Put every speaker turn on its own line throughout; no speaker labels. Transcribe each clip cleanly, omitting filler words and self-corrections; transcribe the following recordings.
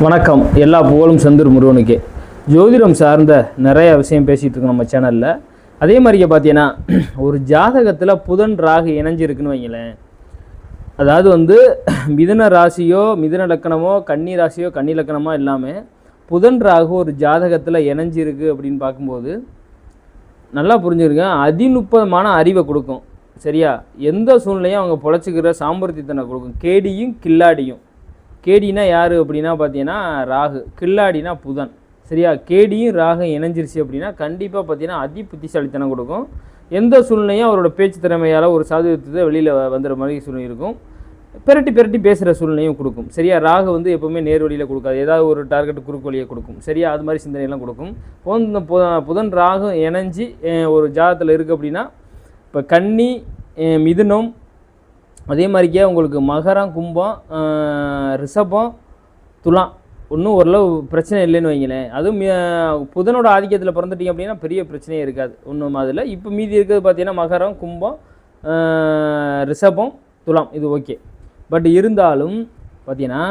வணக்கம். எல்லா புகழும் செந்தூர் முருகனுக்கே. ஜோதிடம் சார்ந்த நிறைய விஷயம் பேசிகிட்டு இருக்கோம் நம்ம சேனலில். அதே மாதிரியே பார்த்தீங்கன்னா, ஒரு ஜாதகத்தில் புதன் ராகு இணைஞ்சிருக்குன்னு வைங்களேன். அதாவது மிதுன ராசியோ மிதுன லக்கணமோ கன்னி ராசியோ கன்னி லக்கணமோ இல்லாமல் புதன் ராகு ஒரு ஜாதகத்தில் இணைஞ்சிருக்கு அப்படின்னு பார்க்கும்போது நல்லா புரிஞ்சுருங்க, அதிநுட்பமான அறிவை கொடுக்கும். சரியா? எந்த சூழ்நிலையும் அவங்க பொழைச்சிக்கிற சாமர்த்தியத்தனை கொடுக்கும். கேடியும் கில்லாடியும். கேடினா யார் அப்படின்னா பார்த்தீங்கன்னா ராகு, கில்லாடினா புதன். சரியா? கேடியும் ராகு இணைஞ்சிருச்சு அப்படின்னா கண்டிப்பாக பார்த்தீங்கன்னா அதி புத்திசாலித்தனம் கொடுக்கும். எந்த சூழ்நிலையும் அவரோட பேச்சு திறமையால் ஒரு சாதுரியத்தை வெளியில் வந்துடுற மாதிரி சூழ்நிலை இருக்கும். பெரட்டி பேசுகிற சூழ்நிலையும் கொடுக்கும். சரியா? ராகு எப்போவுமே நேர் வழியில் கொடுக்காது, ஏதாவது ஒரு டார்கெட் குறுக்கு வழியை கொடுக்கும். சரியா? அது மாதிரி சிந்தனையெல்லாம் கொடுக்கும். புதன் ராகு இணைஞ்சி ஒரு ஜாதகத்தில் இருக்குது அப்படின்னா, இப்போ கன்னி மிதுனம், அதே மாதிரிக்கே உங்களுக்கு மகரம் கும்பம் ரிஷபம் துலாம் ஒன்றும் ஓரளவு பிரச்சனை இல்லைன்னு வைங்களேன். அதுவும் புதனோட ஆதிக்கத்தில் பிறந்துட்டிங்க அப்படின்னா பெரிய பிரச்சனையே இருக்காது ஒன்றும் அதில். இப்போ மீதி இருக்கிறது பார்த்தீங்கன்னா மகரம் கும்பம் ரிஷபம் துலாம், இது ஓகே. பட் இருந்தாலும் பார்த்தீங்கன்னா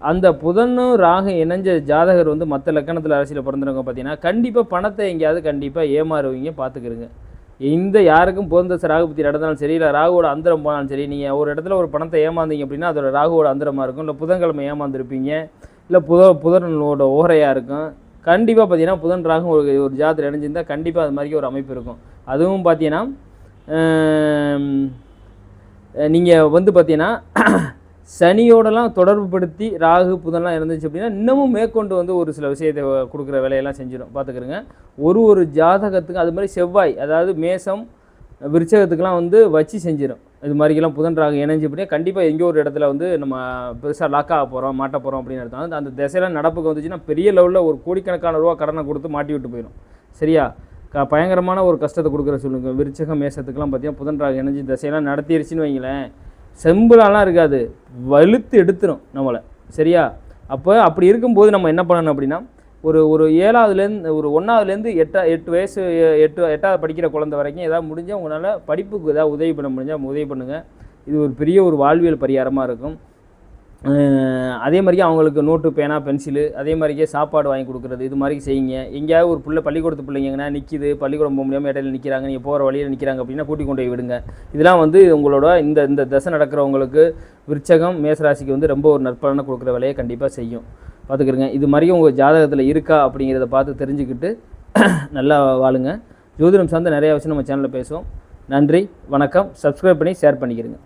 அந்த புதனும் ராகு இணைஞ்ச ஜாதகர் மற்ற லக்கணத்தில் அரசியலில் பிறந்தவங்க பார்த்தீங்கன்னா கண்டிப்பாக பணத்தை எங்கேயாவது கண்டிப்பாக ஏமாறுவீங்க, பார்த்துக்கிறங்க. இந்த யாருக்கும் பொருந்த ராகு பற்றி நடந்தாலும் சரி, இல்லை ராகுவோட அந்தரம் போனாலும் சரி, நீங்கள் ஒரு இடத்துல ஒரு பணத்தை ஏமாந்தீங்க அப்படின்னா அதோட ராகுவோட அந்தரமாக இருக்கும். இல்லை புதன்கிழமை ஏமாந்துருப்பீங்க, இல்லை புதனோட ஓரையாக இருக்கும். கண்டிப்பாக பார்த்தீங்கன்னா புதன் ராகு ஒரு ஜாதத்தில் இணைஞ்சிருந்தால் கண்டிப்பாக அது மாதிரி ஒரு அமைப்பு இருக்கும். அதுவும் பார்த்தீங்கன்னா நீங்கள் பார்த்தீங்கன்னா சனியோடலாம் தொடர்புபடுத்தி ராகு புதன்லாம் இருந்துச்சு அப்படின்னா இன்னமும் மேற்கொண்டு ஒரு சில விஷயத்தை கொடுக்குற வேலையெல்லாம் செஞ்சிடும், பார்த்துக்கிறங்க. ஒரு ஜாதகத்துக்கு அது மாதிரி செவ்வாய், அதாவது மேசம் விருச்சகத்துக்கெலாம் வச்சு செஞ்சிடும். இது மாதிரிக்கெல்லாம் புதன் ராகு இணைஞ்சு அப்படின்னா கண்டிப்பாக எங்கேயோ ஒரு இடத்துல நம்ம பெருசாக லாக்காக போகிறோம் மாட்ட போகிறோம் அப்படின்னு அர்த்தம். அந்த திசையெல்லாம் நடப்புக்கு வந்துச்சுன்னா பெரிய லெவலில் ஒரு கோடிக்கணக்கான ரூபா கடனை கொடுத்து மாட்டி விட்டு போயிடும். சரியா? பயங்கரமான ஒரு கஷ்டத்தை கொடுக்குற சொல்லுங்க. விருச்சகம் மேசத்துக்கெலாம் பார்த்தீங்கன்னா புதன் ராகு இணைஞ்சு திசையெல்லாம் நடத்திடுச்சின்னு வைங்களேன், செம்பிளாலாம் இருக்காது, வலுத்து எடுத்துரும் நம்மளை. சரியா? அப்படி இருக்கும்போது நம்ம என்ன பண்ணணும் அப்படின்னா, ஒரு 7ஆவதுலேருந்து ஒரு 1ஆவதுலேருந்து 8 வயசு 8ஆவது படிக்கிற குழந்தை வரைக்கும் ஏதாவது முடிஞ்சால் உங்களால் படிப்புக்கு ஏதாவது உதவி பண்ண முடிஞ்சால் உதவி பண்ணுங்கள். இது ஒரு பெரிய ஒரு வாழ்வியல் பரிகாரமாக இருக்கும். அதே மாதிரியே அவங்களுக்கு நோட்டு பேனா பென்சிலு, அதே மாதிரியே சாப்பாடு வாங்கி கொடுக்குறது, இது மாதிரி செய்யுங்க. எங்கேயாவது ஒரு பள்ளிக்கூடத்து பிள்ளைங்கன்னா நிற்கிது, பள்ளிக்கூடம் போக முடியாமல் இடையில நிற்கிறாங்க, நீங்கள் போகிற வழியில் நிற்கிறாங்க அப்படின்னா கூட்டி கொண்டு போய் விடுங்க. இதெல்லாம் உங்களோட இந்த தசை நடக்கிறவங்களுக்கு விருச்சகம் மேசராசிக்கு ரொம்ப ஒரு நற்பலனை கொடுக்குற வேலையை கண்டிப்பாக செய்யும், பார்த்துக்கிறங்க. இது மாதிரியும் உங்கள் ஜாதகத்தில் இருக்கா அப்படிங்கிறத பார்த்து தெரிஞ்சுக்கிட்டு நல்லா வாழுங்க. ஜோதிடம் சார்ந்த நிறையா விஷயம் நம்ம சேனலில் பேசுவோம். நன்றி, வணக்கம். சப்ஸ்கிரைப் பண்ணி ஷேர் பண்ணிக்கிறங்க.